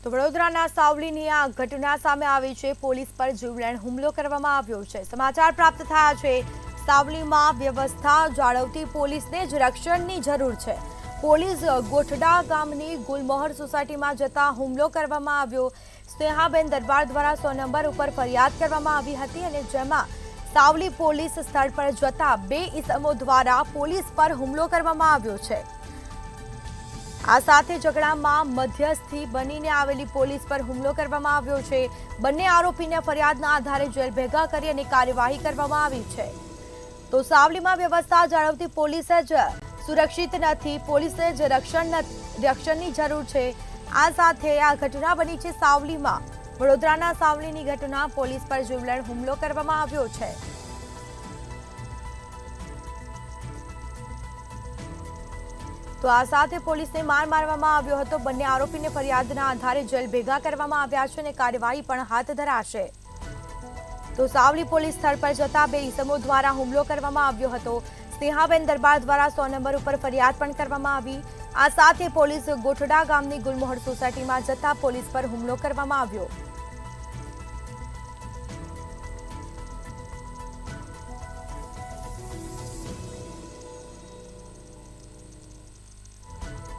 તો વડોદરાના સાવલીની આ ઘટના સામે આવી છે। પોલીસ પર જીવલેણ હુમલો કરવામાં આવ્યો છે। સમાચાર પ્રાપ્ત થયા છે સાવલીમાં વ્યવસ્થા જાળવતી પોલીસને જ રક્ષણની જરૂર છે। પોલીસ ગોઠડા ગામની ગુલમોહર સોસાયટીમાં જતા હુમલો કરવામાં આવ્યો। સ્નેહાબેન દરબાર દ્વારા 100 નંબર ઉપર ફરિયાદ કરવામાં આવી હતી અને જેમાં સાવલી પોલીસ સ્થળ પર જતા 2 ઇસમો દ્વારા પોલીસ પર હુમલો કરવામાં આવ્યો છે। આ સાથે ઝઘડામાં મધ્યસ્થી બનીને આવેલી પોલીસ પર હુમલો કરવામાં આવ્યો છે। બંને આરોપીને ફરિયાદના આધારે જેલ ભેગા કરી અને કાર્યવાહી કરવામાં આવી છે। તો સાવલીમાં વ્યવસ્થા જાળવતી પોલીસ જ સુરક્ષિત નથી, પોલીસને જ રક્ષણની જરૂર છે। આ સાથે આ ઘટના બની છે સાવલીમાં। વડોદરાના સાવલીની ઘટના, પોલીસ પર જીવલેણ હુમલો કરવામાં આવ્યો છે। તો આ સાથે પોલીસને માર મારવામાં આવ્યો હતો। બંને આરોપીને ફરિયાદના આધારે જેલ ભેગા કરવામાં આવ્યા છે અને કાર્યવાહી પણ હાથ ધરાશે। તો સાવલી પોલીસ સ્થળ પર જતા 2 ઇસમો દ્વારા હુમલો કરવામાં આવ્યો હતો। સ્નેહાબેન દરબાર દ્વારા 100 નંબર ઉપર ફરિયાદ પણ કરવામાં આવી। આ સાથે પોલીસ ગોઠડા ગામની ગુલમોહર સોસાયટીમાં જતા પોલીસ પર હુમલો કરવામાં આવ્યો।